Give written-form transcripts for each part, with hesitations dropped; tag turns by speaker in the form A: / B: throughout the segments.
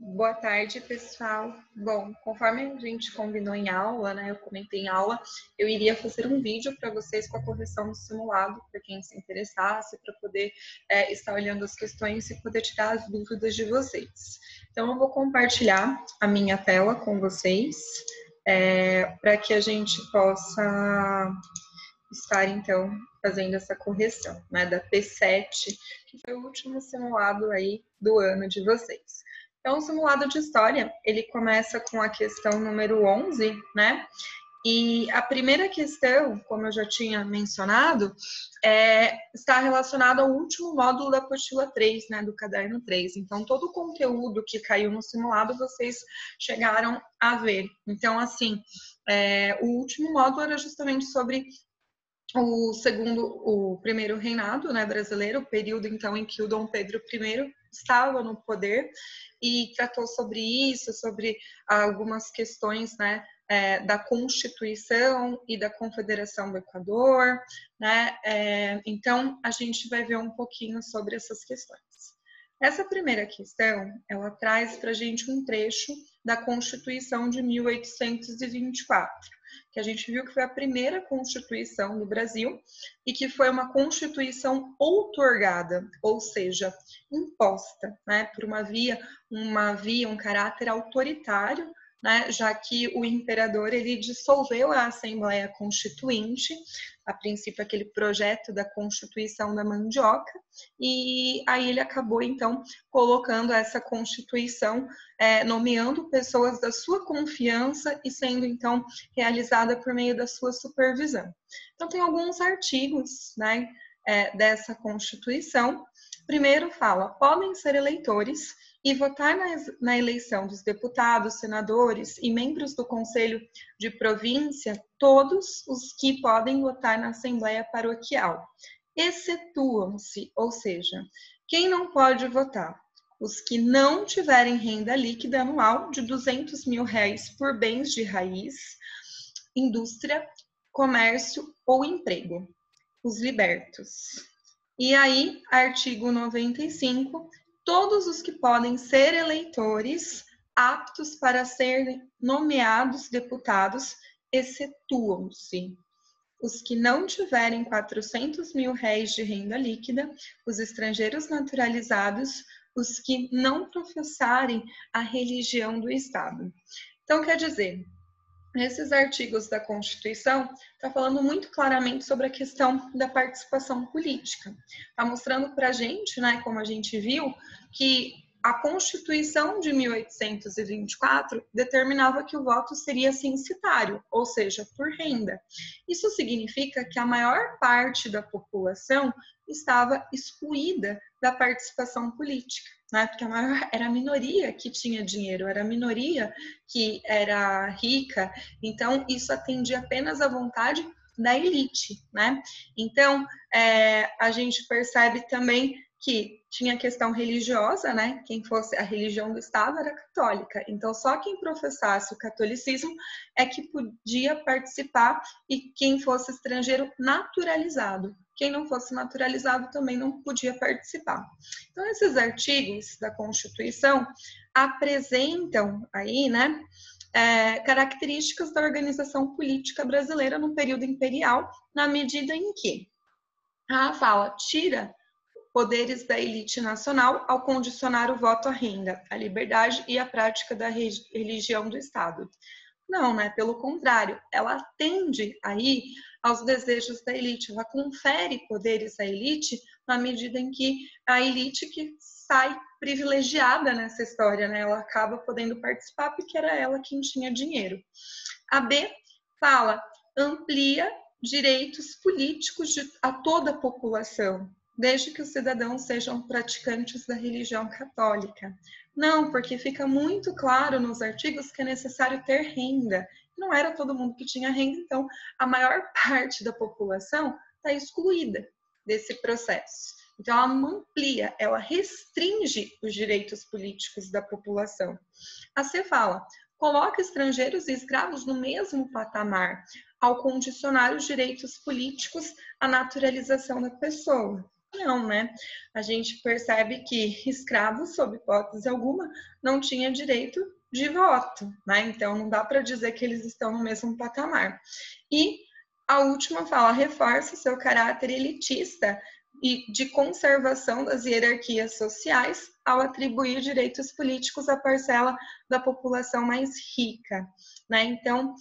A: Boa tarde, pessoal. Bom, conforme a gente combinou em aula, né, eu comentei em aula, eu iria fazer um vídeo para vocês com a correção do simulado, para quem se interessasse, para poder estar olhando as questões e poder tirar as dúvidas de vocês. Então, eu vou compartilhar a minha tela com vocês, para que a gente possa estar, então, fazendo essa correção, né, da P7, que foi o último simulado aí do ano de vocês. Então, o simulado de história, ele começa com a questão número 11, né? E a primeira questão, como eu já tinha mencionado, está relacionada ao último módulo da apostila 3, né, do caderno 3. Então, todo o conteúdo que caiu no simulado, vocês chegaram a ver. Então, assim, o último módulo era justamente sobre o primeiro reinado, né, brasileiro, o período então em que o Dom Pedro I estava no poder, e tratou sobre isso, sobre algumas questões, né, da Constituição e da Confederação do Equador, né? Então a gente vai ver um pouquinho sobre essas questões. Essa primeira questão, ela traz para a gente um trecho da Constituição de 1824, que a gente viu que foi a primeira Constituição do Brasil e que foi uma Constituição outorgada, ou seja, imposta, né, por um caráter autoritário, né, já que o imperador ele dissolveu a Assembleia Constituinte, a princípio aquele projeto da Constituição da Mandioca, e aí ele acabou então colocando essa Constituição, nomeando pessoas da sua confiança e sendo então realizada por meio da sua supervisão. Então tem alguns artigos, né, dessa Constituição. Primeiro fala, podem ser eleitores e votar na eleição dos deputados, senadores e membros do Conselho de Província, todos os que podem votar na Assembleia Paroquial, excetuam-se, ou seja, quem não pode votar? Os que não tiverem renda líquida anual de R$200 mil por bens de raiz, indústria, comércio ou emprego, os libertos. E aí, artigo 95, todos os que podem ser eleitores aptos para serem nomeados deputados, excetuam-se os que não tiverem R$400 mil de renda líquida, os estrangeiros naturalizados, os que não professarem a religião do Estado. Então, quer dizer, nesses artigos da Constituição, está falando muito claramente sobre a questão da participação política. Está mostrando para a gente, né, como a gente viu, que a Constituição de 1824 determinava que o voto seria censitário, ou seja, por renda. Isso significa que a maior parte da população estava excluída da participação política, né? Porque era a minoria que tinha dinheiro, era a minoria que era rica, então isso atendia apenas à vontade da elite, né? Então, a gente percebe também que tinha questão religiosa, né? Quem fosse a religião do Estado era católica. Então, só quem professasse o catolicismo é que podia participar e quem fosse estrangeiro naturalizado. Quem não fosse naturalizado também não podia participar. Então, esses artigos da Constituição apresentam aí, né, características da organização política brasileira no período imperial, na medida em que a fala tira poderes da elite nacional ao condicionar o voto à renda, à liberdade e à prática da religião do Estado. Não, né? Pelo contrário, ela atende aí aos desejos da elite, ela confere poderes à elite na medida em que a elite que sai privilegiada nessa história, né? Ela acaba podendo participar porque era ela quem tinha dinheiro. A B fala, amplia direitos políticos a toda a população, desde que os cidadãos sejam praticantes da religião católica. Não, porque fica muito claro nos artigos que é necessário ter renda. Não era todo mundo que tinha renda, então a maior parte da população está excluída desse processo. Então ela não amplia, ela restringe os direitos políticos da população. A C fala, coloca estrangeiros e escravos no mesmo patamar, ao condicionar os direitos políticos à naturalização da pessoa. Não, né? A gente percebe que escravos, sob hipótese alguma, não tinham direito de voto, né? Então não dá para dizer que eles estão no mesmo patamar. E a última fala, reforça seu caráter elitista e de conservação das hierarquias sociais ao atribuir direitos políticos à parcela da população mais rica, né? Então,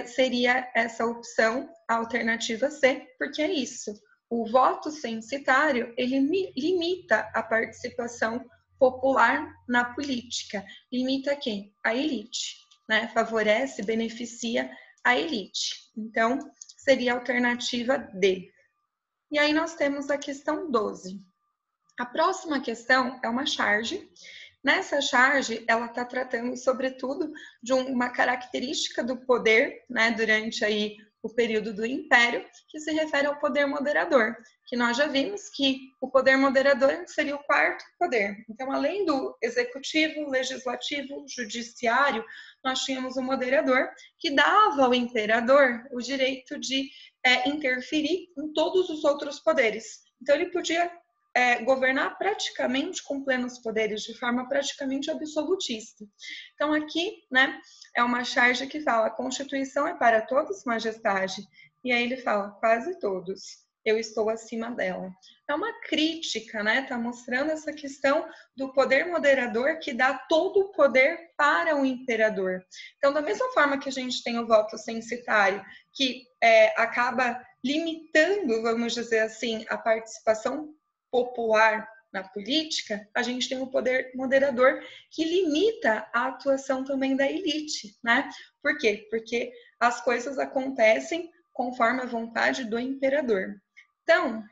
A: seria essa opção, a alternativa C, porque é isso. O voto censitário, ele limita a participação popular na política. Limita quem? A elite, né? Favorece, beneficia a elite. Então, seria a alternativa D. E aí nós temos a questão 12. A próxima questão é uma charge. Nessa charge, ela está tratando, sobretudo, de uma característica do poder, né, durante aí o período do Império, que se refere ao poder moderador, que nós já vimos que o poder moderador seria o quarto poder. Então, além do executivo, legislativo, judiciário, nós tínhamos o moderador, que dava ao imperador o direito de interferir em todos os outros poderes. Então, ele podia governar praticamente com plenos poderes, de forma praticamente absolutista. Então, aqui, né, é uma charge que fala: a Constituição é para todos, majestade. E aí ele fala: quase todos. Eu estou acima dela. É uma crítica, né? Está mostrando essa questão do poder moderador que dá todo o poder para o imperador. Então, da mesma forma que a gente tem o voto censitário, que acaba limitando, vamos dizer assim, a participação popular na política, a gente tem o poder moderador que limita a atuação também da elite, né? Por quê? Porque as coisas acontecem conforme a vontade do imperador. Então,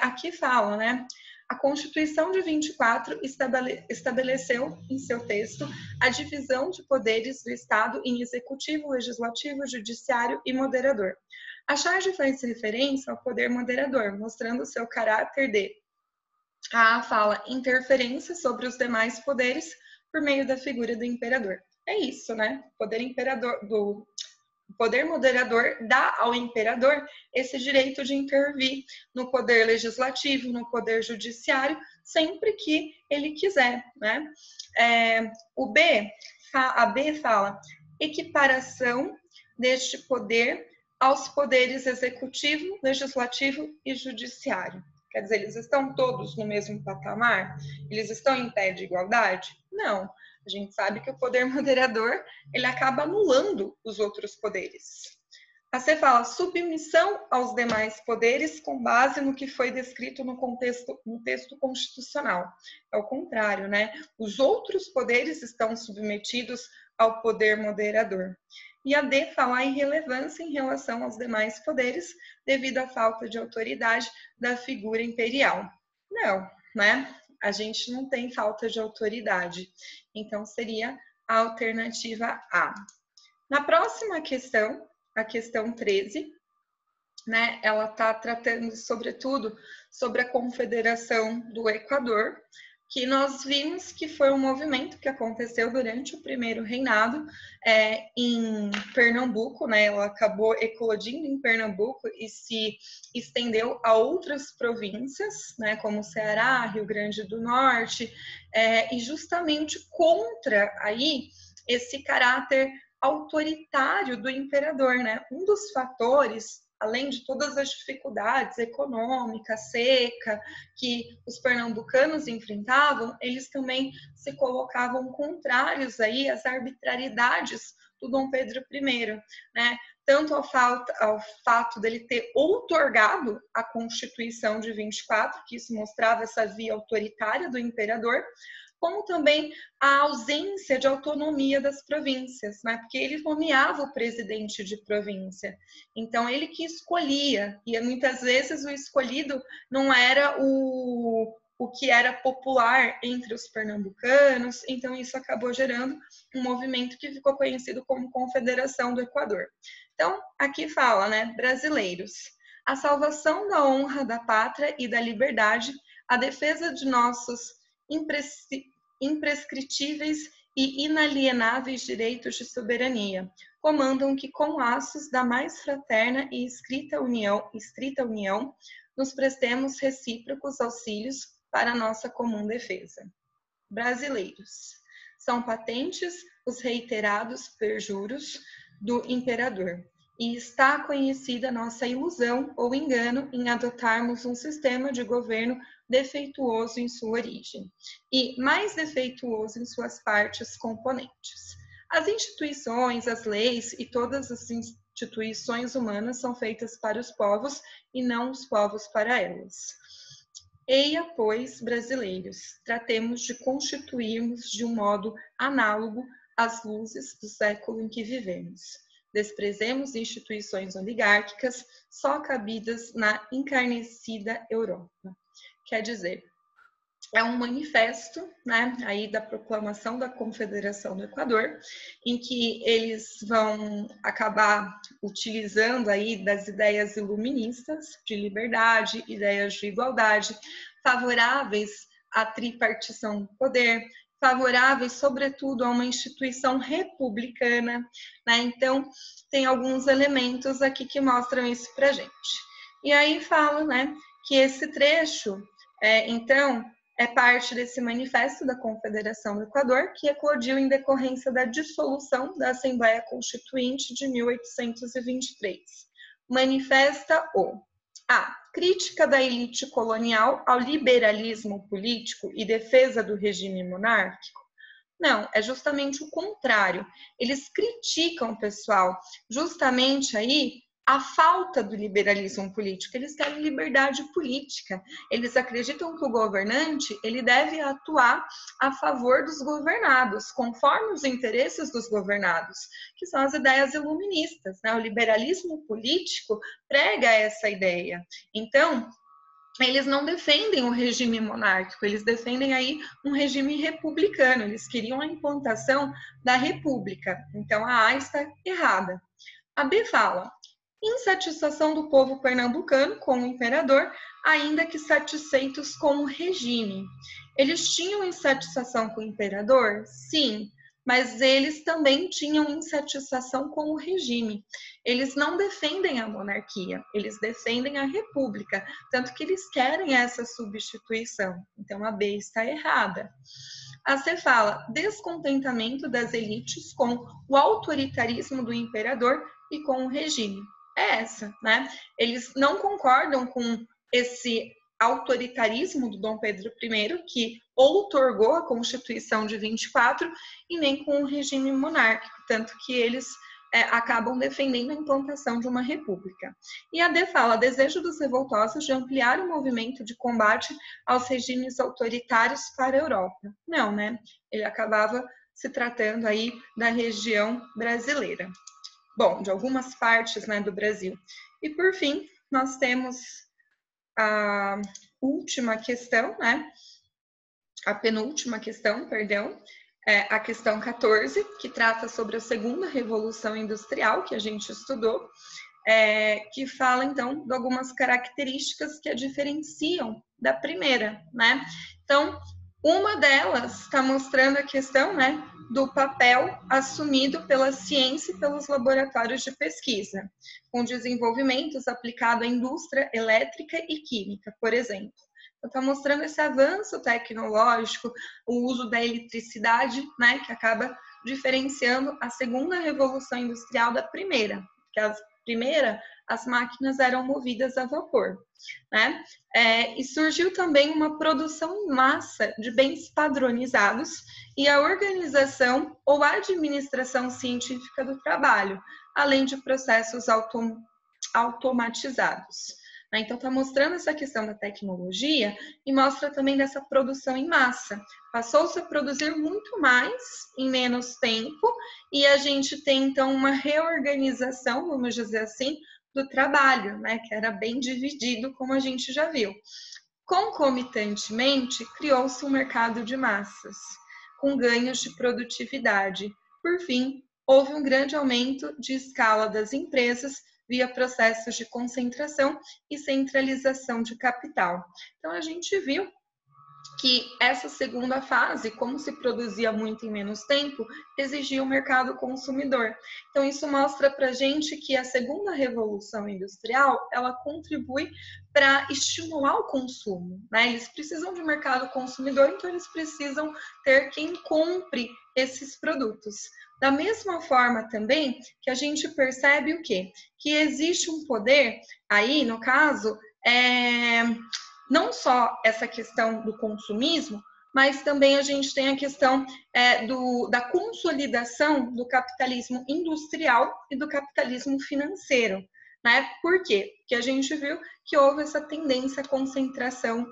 A: aqui fala, né? A Constituição de 24 estabeleceu em seu texto a divisão de poderes do Estado em executivo, legislativo, judiciário e moderador. A charge faz referência ao poder moderador, mostrando seu caráter de fala interferência sobre os demais poderes por meio da figura do imperador. É isso, né? O poder moderador dá ao imperador esse direito de intervir no poder legislativo, no poder judiciário, sempre que ele quiser, né? A B fala equiparação deste poder aos poderes executivo, legislativo e judiciário. Quer dizer, eles estão todos no mesmo patamar? Eles estão em pé de igualdade? Não. A gente sabe que o poder moderador, ele acaba anulando os outros poderes. A C fala submissão aos demais poderes com base no que foi descrito no texto constitucional. É o contrário, né? Os outros poderes estão submetidos ao poder moderador. E a D fala irrelevância em relação aos demais poderes devido à falta de autoridade da figura imperial. Não, né? A gente não tem falta de autoridade. Então, seria a alternativa A. Na próxima questão, a questão 13, né, ela está tratando, sobretudo, sobre a Confederação do Equador, que nós vimos que foi um movimento que aconteceu durante o primeiro reinado em Pernambuco, né? Ela acabou eclodindo em Pernambuco e se estendeu a outras províncias, né? Como Ceará, Rio Grande do Norte, e justamente contra aí esse caráter autoritário do imperador, né? Um dos fatores, além de todas as dificuldades econômicas, seca, que os pernambucanos enfrentavam, eles também se colocavam contrários aí às arbitrariedades do Dom Pedro I, né? Tanto ao fato dele ter outorgado a Constituição de 24, que isso mostrava essa via autoritária do imperador, como também a ausência de autonomia das províncias, né? Porque ele nomeava o presidente de província. Então, ele que escolhia, e muitas vezes o escolhido não era o que era popular entre os pernambucanos, então isso acabou gerando um movimento que ficou conhecido como Confederação do Equador. Então, aqui fala, né, brasileiros, a salvação da honra da pátria e da liberdade, a defesa de nossos imprescritíveis e inalienáveis direitos de soberania, comandam que com laços da mais fraterna e estrita união, nos prestemos recíprocos auxílios para nossa comum defesa. Brasileiros. São patentes os reiterados perjuros do imperador, e está conhecida nossa ilusão ou engano em adotarmos um sistema de governo defeituoso em sua origem e mais defeituoso em suas partes componentes. As instituições, as leis e todas as instituições humanas são feitas para os povos e não os povos para elas. Eia, pois, brasileiros, tratemos de constituirmos de um modo análogo às luzes do século em que vivemos. Desprezemos instituições oligárquicas só cabidas na encarnecida Europa. Quer dizer, é um manifesto, né, aí da proclamação da Confederação do Equador, em que eles vão acabar utilizando aí das ideias iluministas de liberdade, ideias de igualdade, favoráveis à tripartição do poder, favoráveis, sobretudo, a uma instituição republicana, né? Então, tem alguns elementos aqui que mostram isso para a gente. E aí fala, né, que esse trecho, então, é parte desse manifesto da Confederação do Equador, que eclodiu em decorrência da dissolução da Assembleia Constituinte de 1823. Manifesta a crítica da elite colonial ao liberalismo político e defesa do regime monárquico. Não, é justamente o contrário. Eles criticam, pessoal, justamente aí a falta do liberalismo político. Eles querem liberdade política. Eles acreditam que o governante ele deve atuar a favor dos governados, conforme os interesses dos governados, que são as ideias iluministas, né? O liberalismo político prega essa ideia. Então, eles não defendem o regime monárquico, eles defendem aí um regime republicano, eles queriam a implantação da república. Então, a A está errada. A B fala: insatisfação do povo pernambucano com o imperador, ainda que satisfeitos com o regime. Eles tinham insatisfação com o imperador? Sim, mas eles também tinham insatisfação com o regime. Eles não defendem a monarquia, eles defendem a república, tanto que eles querem essa substituição. Então, a B está errada. A C fala: descontentamento das elites com o autoritarismo do imperador e com o regime. É essa, né? Eles não concordam com esse autoritarismo do Dom Pedro I, que outorgou a Constituição de 24, e nem com o regime monárquico, tanto que eles acabam defendendo a implantação de uma república. E a D fala: desejo dos revoltosos de ampliar o movimento de combate aos regimes autoritários para a Europa. Não, né? Ele acabava se tratando aí da região brasileira. Bom, de algumas partes, né, do Brasil. E, por fim, nós temos a última questão, né? A penúltima questão, perdão, a questão 14, que trata sobre a segunda revolução industrial que a gente estudou, que fala, então, de algumas características que a diferenciam da primeira, né? Então, uma delas está mostrando a questão, né, do papel assumido pela ciência e pelos laboratórios de pesquisa, com desenvolvimentos aplicados à indústria elétrica e química, por exemplo. Está mostrando esse avanço tecnológico, o uso da eletricidade, né, que acaba diferenciando a segunda revolução industrial da primeira, porque a primeira, as máquinas eram movidas a vapor, né? E surgiu também uma produção em massa de bens padronizados e a organização ou administração científica do trabalho, além de processos automatizados. Então, está mostrando essa questão da tecnologia e mostra também dessa produção em massa. Passou-se a produzir muito mais em menos tempo e a gente tem, então, uma reorganização, vamos dizer assim, do trabalho, né, que era bem dividido, como a gente já viu. Concomitantemente, criou-se um mercado de massas, com ganhos de produtividade. Por fim, houve um grande aumento de escala das empresas via processos de concentração e centralização de capital. Então, a gente viu que essa segunda fase, como se produzia muito em menos tempo, exigia o mercado consumidor. Então, isso mostra para a gente que a segunda revolução industrial, ela contribui para estimular o consumo, né? Eles precisam de mercado consumidor, então eles precisam ter quem compre esses produtos. Da mesma forma também que a gente percebe o quê? Que existe um poder aí, no caso, não só essa questão do consumismo, mas também a gente tem a questão da consolidação do capitalismo industrial e do capitalismo financeiro. Né? Por quê? Porque a gente viu que houve essa tendência à concentração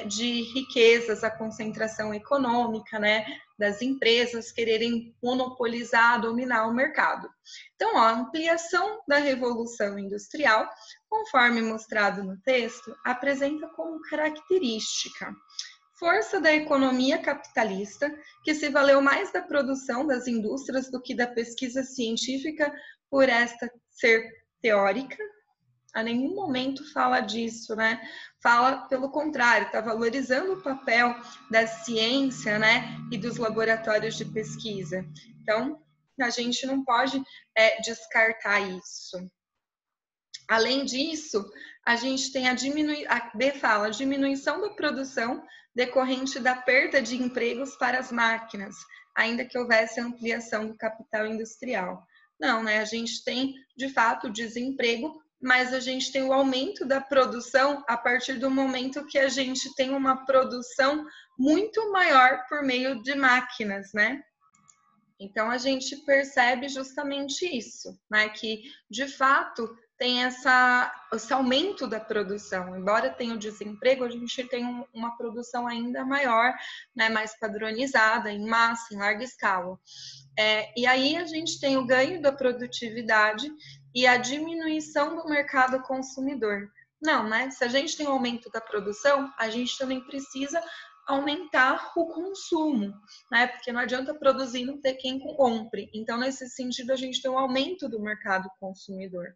A: de riquezas, à concentração econômica, né? Das empresas quererem monopolizar, dominar o mercado. Então, a ampliação da Revolução Industrial, conforme mostrado no texto, apresenta como característica força da economia capitalista, que se valeu mais da produção das indústrias do que da pesquisa científica, por esta ser teórica. A nenhum momento fala disso, né? Fala pelo contrário, está valorizando o papel da ciência, né? E dos laboratórios de pesquisa. Então, a gente não pode descartar isso. Além disso, a gente tem a B fala, a diminuição da produção decorrente da perda de empregos para as máquinas, ainda que houvesse ampliação do capital industrial. Não, né? A gente tem, de fato, desemprego, mas a gente tem o aumento da produção a partir do momento que a gente tem uma produção muito maior por meio de máquinas, né? Então, a gente percebe justamente isso, né? Que, de fato, tem esse aumento da produção. Embora tenha o desemprego, a gente tem uma produção ainda maior, né? Mais padronizada, em massa, em larga escala. E aí a gente tem o ganho da produtividade e a diminuição do mercado consumidor. Não, né? Se a gente tem um aumento da produção, a gente também precisa aumentar o consumo, né? Porque não adianta produzir e não ter quem compre. Então, nesse sentido, a gente tem um aumento do mercado consumidor.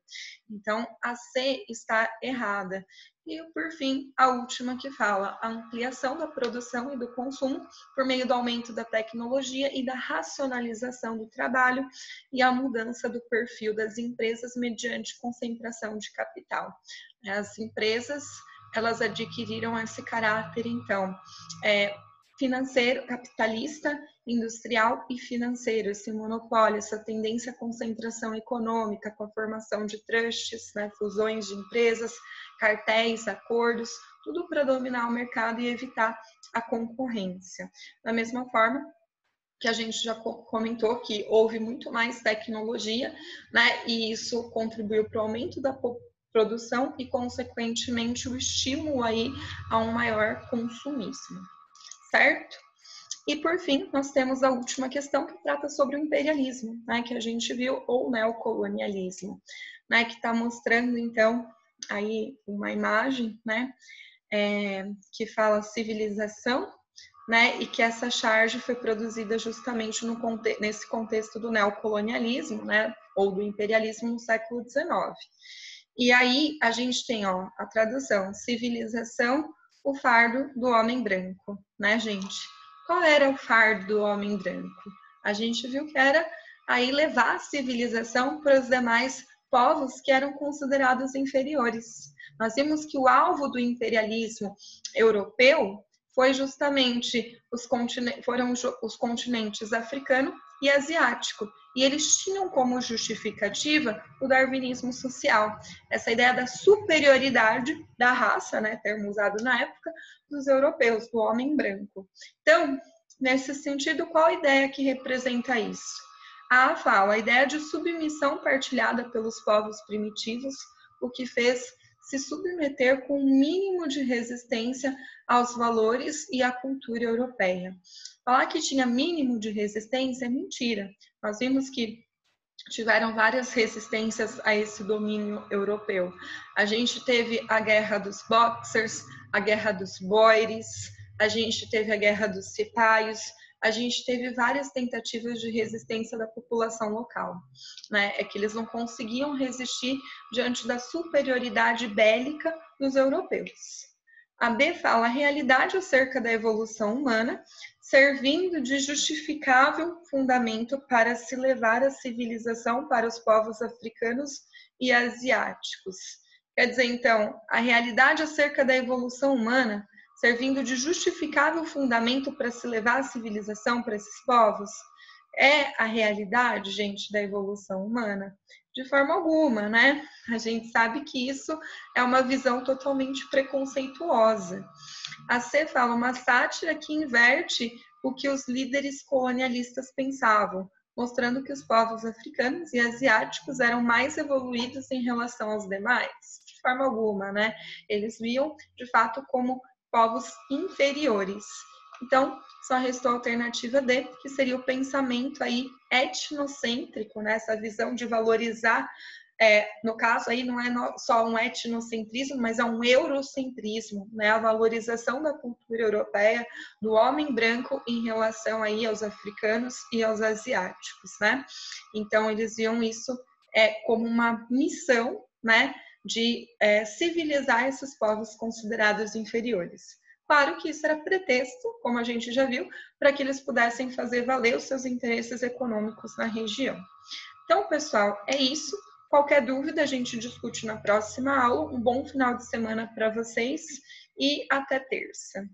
A: Então, a C está errada. E, por fim, a última que fala a ampliação da produção e do consumo por meio do aumento da tecnologia e da racionalização do trabalho e a mudança do perfil das empresas mediante concentração de capital. As empresas, elas adquiriram esse caráter, então, financeiro, capitalista, industrial e financeiro, esse monopólio, essa tendência à concentração econômica com a formação de trusts, né, fusões de empresas, cartéis, acordos, tudo para dominar o mercado e evitar a concorrência. Da mesma forma que a gente já comentou que houve muito mais tecnologia, né, e isso contribuiu para o aumento da produção e, consequentemente, o estímulo aí a um maior consumismo, certo? E, por fim, nós temos a última questão que trata sobre o imperialismo, né, que a gente viu, ou neocolonialismo, né, que está mostrando, então, aí uma imagem, né, que fala civilização, né, e que essa charge foi produzida justamente nesse contexto do neocolonialismo, né, ou do imperialismo no século XIX. E aí a gente tem, ó, a tradução, civilização, o fardo do homem branco, né, gente? Qual era o fardo do homem branco? A gente viu que era aí levar a civilização para os demais povos que eram considerados inferiores. Nós vimos que o alvo do imperialismo europeu foi justamente foram os continentes africano e asiático. E eles tinham como justificativa o darwinismo social, essa ideia da superioridade da raça, né, termo usado na época, dos europeus, do homem branco. Então, nesse sentido, qual a ideia que representa isso? A fala, a ideia de submissão partilhada pelos povos primitivos, o que fez se submeter com um mínimo de resistência aos valores e à cultura europeia. Falar que tinha mínimo de resistência é mentira. Nós vimos que tiveram várias resistências a esse domínio europeu. A gente teve a Guerra dos Boxers, a Guerra dos Boeres, a gente teve a Guerra dos Cipaios, a gente teve várias tentativas de resistência da população local, né? É que eles não conseguiam resistir diante da superioridade bélica dos europeus. A B fala a realidade acerca da evolução humana, servindo de justificável fundamento para se levar a civilização para os povos africanos e asiáticos. Quer dizer, então, a realidade acerca da evolução humana, servindo de justificável fundamento para se levar a civilização para esses povos, é a realidade, gente, da evolução humana? De forma alguma, né? A gente sabe que isso é uma visão totalmente preconceituosa. A C fala uma sátira que inverte o que os líderes colonialistas pensavam, mostrando que os povos africanos e asiáticos eram mais evoluídos em relação aos demais. De forma alguma, né? Eles viam, de fato, como povos inferiores. Então, só restou a alternativa D, que seria o pensamento aí etnocêntrico, né? Essa visão de valorizar, no caso aí não é só um etnocentrismo, mas é um eurocentrismo, né? A valorização da cultura europeia, do homem branco em relação aí aos africanos e aos asiáticos, né? Então, eles viam isso como uma missão, né? De civilizar esses povos considerados inferiores. Claro que isso era pretexto, como a gente já viu, para que eles pudessem fazer valer os seus interesses econômicos na região. Então, pessoal, é isso. Qualquer dúvida a gente discute na próxima aula. Um bom final de semana para vocês e até terça.